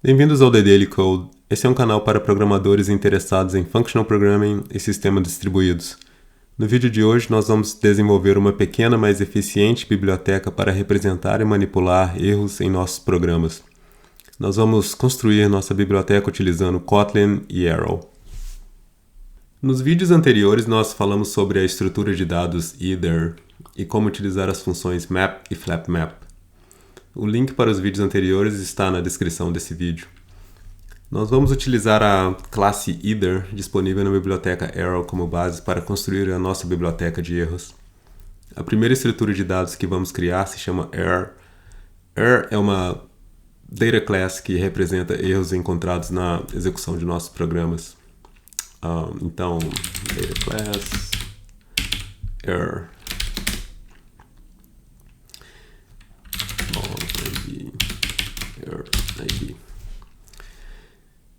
Bem-vindos ao The Daily Code. Esse é um canal para programadores interessados em Functional Programming e sistemas distribuídos. No vídeo de hoje, nós vamos desenvolver uma pequena, mas eficiente biblioteca para representar e manipular erros em nossos programas. Nós vamos construir nossa biblioteca utilizando Kotlin e Arrow. Nos vídeos anteriores, nós falamos sobre a estrutura de dados either e como utilizar as funções map e flapMap. O link para os vídeos anteriores está na descrição desse vídeo. Nós vamos utilizar a classe either disponível na biblioteca Arrow como base para construir a nossa biblioteca de erros. A primeira estrutura de dados que vamos criar se chama err. Err é uma data class que representa erros encontrados na execução de nossos programas. Então, data class err. ID.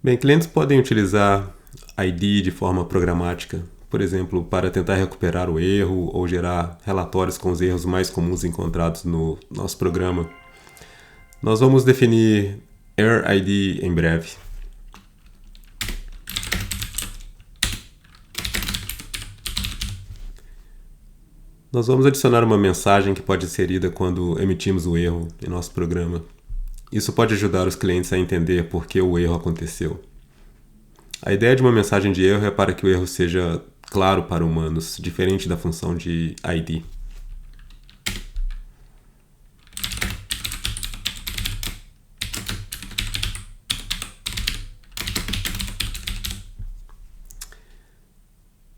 Bem, clientes podem utilizar ID de forma programática, por exemplo, para tentar recuperar o erro ou gerar relatórios com os erros mais comuns encontrados no nosso programa. Nós vamos definir err ID em breve. Nós vamos adicionar uma mensagem que pode ser inserida quando emitimos o erro em nosso programa. Isso pode ajudar os clientes a entender por que o erro aconteceu. A ideia de uma mensagem de erro é para que o erro seja claro para humanos, diferente da função de ID.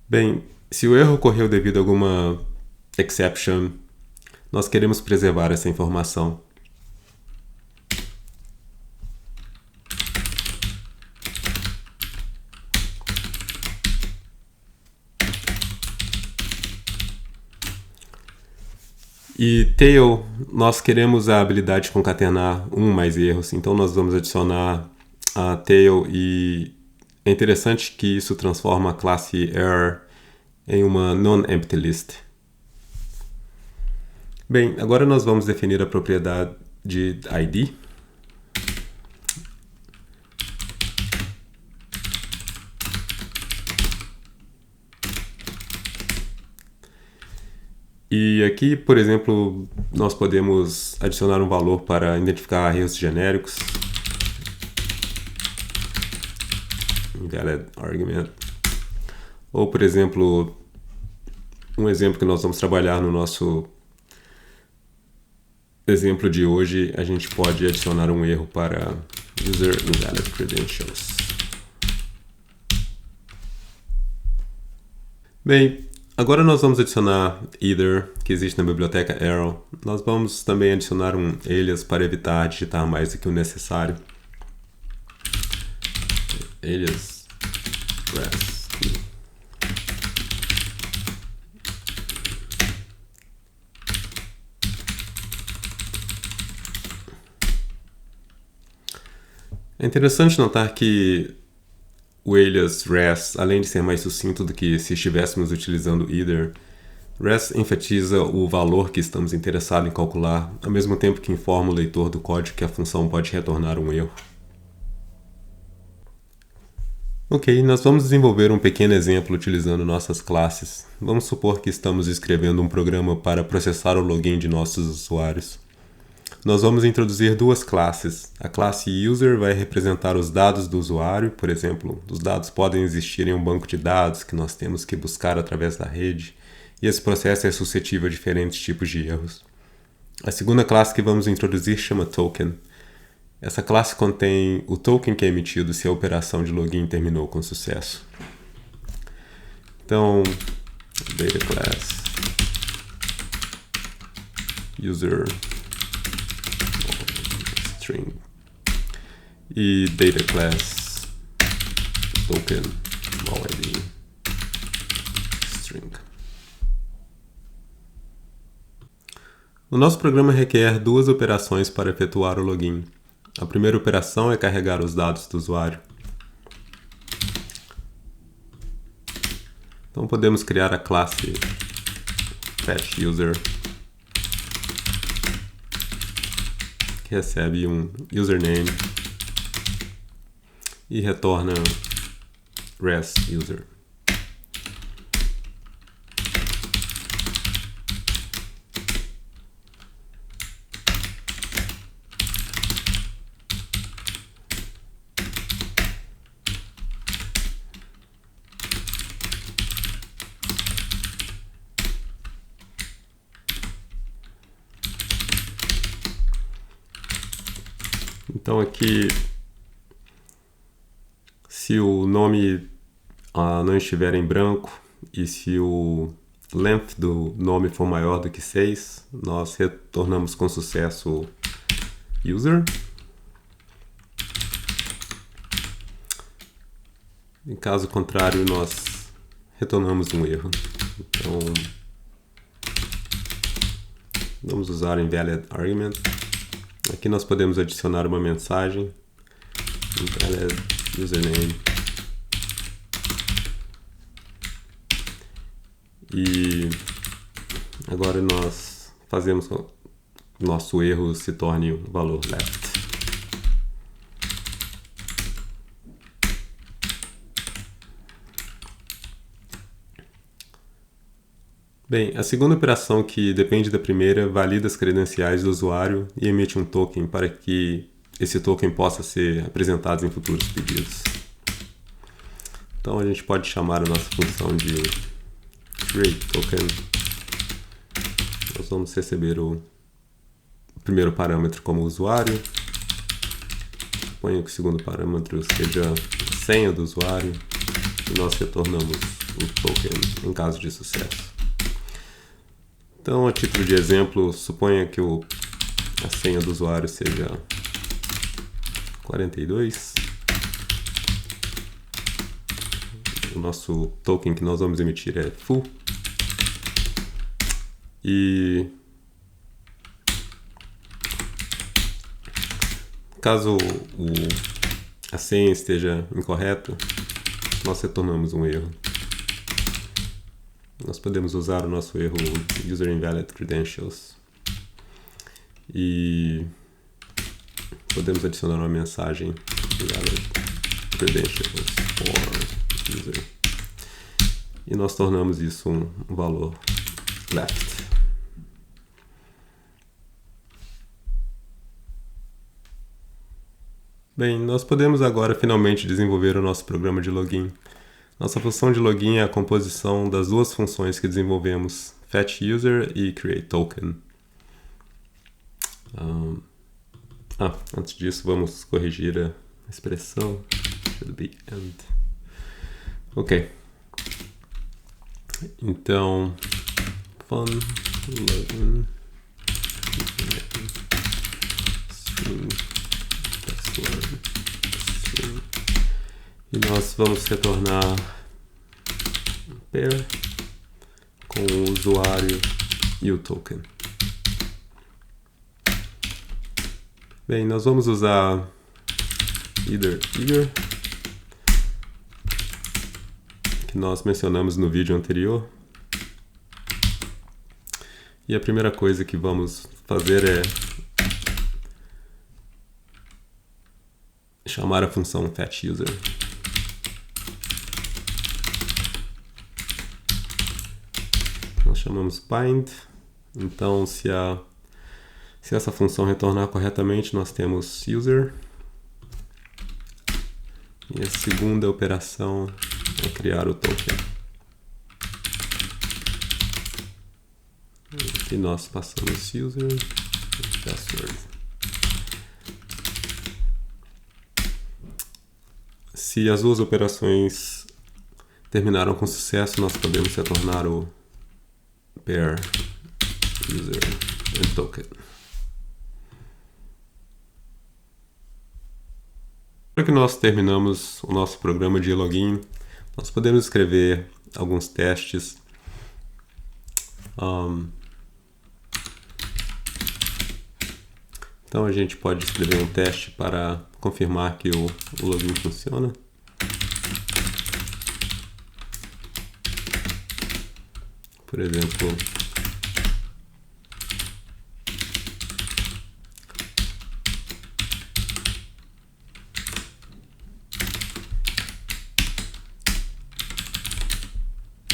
Bem, se o erro ocorreu devido a alguma exception, nós queremos preservar essa informação. E tail, nós queremos a habilidade de concatenar mais erros, então nós vamos adicionar a tail e é interessante que isso transforma a classe err em uma non-empty list. Bem, agora nós vamos definir a propriedade de ID. E aqui, por exemplo, nós podemos adicionar um valor para identificar erros genéricos. Invalid argument. Ou, por exemplo, um exemplo que nós vamos trabalhar no nosso exemplo de hoje, a gente pode adicionar um erro para user invalid credentials. Bem, agora nós vamos adicionar either, que existe na biblioteca Arrow. Nós vamos também adicionar um alias para evitar digitar mais do que o necessário. Alias REST. É interessante notar que o alias REST, além de ser mais sucinto do que se estivéssemos utilizando either, REST enfatiza o valor que estamos interessados em calcular, ao mesmo tempo que informa o leitor do código que a função pode retornar um erro. Ok, nós vamos desenvolver um pequeno exemplo utilizando nossas classes. Vamos supor que estamos escrevendo um programa para processar o login de nossos usuários. Nós vamos introduzir duas classes. A classe user vai representar os dados do usuário, por exemplo, os dados podem existir em um banco de dados que nós temos que buscar através da rede, e esse processo é suscetível a diferentes tipos de erros. A segunda classe que vamos introduzir chama token. Essa classe contém o token que é emitido se a operação de login terminou com sucesso. Então, data class user string e data class token id string. O nosso programa requer duas operações para efetuar o login. A primeira operação é carregar os dados do usuário. Então podemos criar a classe fetchUser que recebe um username e retorna res user. Então aqui, se o nome não estiver em branco e se o length do nome for maior do que 6, nós retornamos com sucesso user. Em caso contrário, nós retornamos um erro. Então, vamos usar invalid argument. Aqui nós podemos adicionar uma mensagem, invalid username, e agora nós fazemos que o nosso erro se torne um valor left. Bem, a segunda operação, que depende da primeira, valida as credenciais do usuário e emite um token para que esse token possa ser apresentado em futuros pedidos. Então a gente pode chamar a nossa função de createToken. Nós vamos receber o primeiro parâmetro como usuário. Suponho que o segundo parâmetro seja a senha do usuário e nós retornamos o token em caso de sucesso. Então, a título de exemplo, suponha que a senha do usuário seja 42. O nosso token que nós vamos emitir é full. E caso a senha esteja incorreta, nós retornamos um erro. Nós podemos usar o nosso erro user invalid credentials e podemos adicionar uma mensagem invalid credentials for user e nós tornamos isso um valor left. Bem, nós podemos agora finalmente desenvolver o nosso programa de login. Nossa função de login é a composição das duas funções que desenvolvemos, fetchUser e createToken. Antes disso, vamos corrigir a expressão. Should be end. Ok. Então, fun login string password string. E nós vamos retornar um pair com o usuário e o token. Bem, nós vamos usar either que nós mencionamos no vídeo anterior. E a primeira coisa que vamos fazer é chamar a função fetchUser. Nós chamamos bind, então se essa função retornar corretamente, nós temos user. E a segunda operação é criar o token. Aqui nós passamos user e password. Se as duas operações terminaram com sucesso, nós podemos retornar o pair user and token. Para que nós terminamos o nosso programa de login, nós podemos escrever alguns testes. Então a gente pode escrever um teste para confirmar que o login funciona. Por exemplo,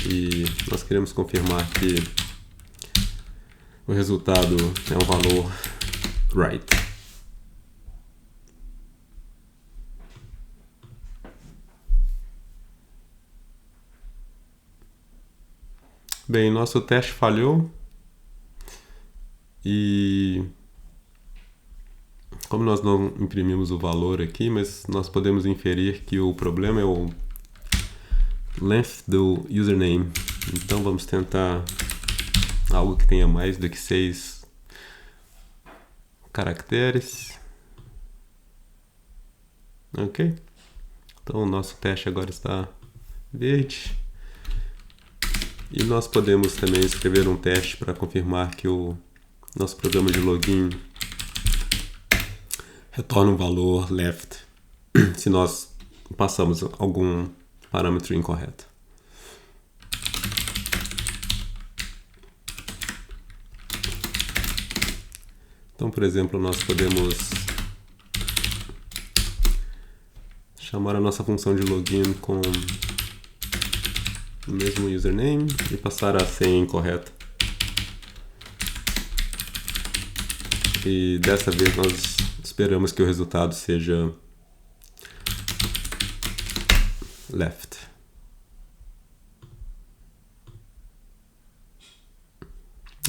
e nós queremos confirmar que o resultado é um valor right. Bem, nosso teste falhou e como nós não imprimimos o valor aqui, mas nós podemos inferir que o problema é o length do username. Então vamos tentar algo que tenha mais do que 6 caracteres. Ok? Então o nosso teste agora está verde. E nós podemos também escrever um teste para confirmar que o nosso programa de login retorna um valor left se nós passamos algum parâmetro incorreto. Então, por exemplo, nós podemos chamar a nossa função de login com o mesmo username e passar a senha incorreta. E dessa vez nós esperamos que o resultado seja left.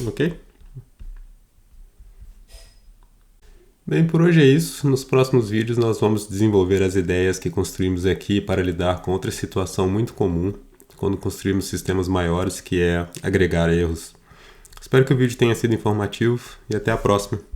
Ok? Bem, por hoje é isso. Nos próximos vídeos nós vamos desenvolver as ideias que construímos aqui para lidar com outra situação muito comum quando construímos sistemas maiores, que é agregar erros. Espero que o vídeo tenha sido informativo e até a próxima.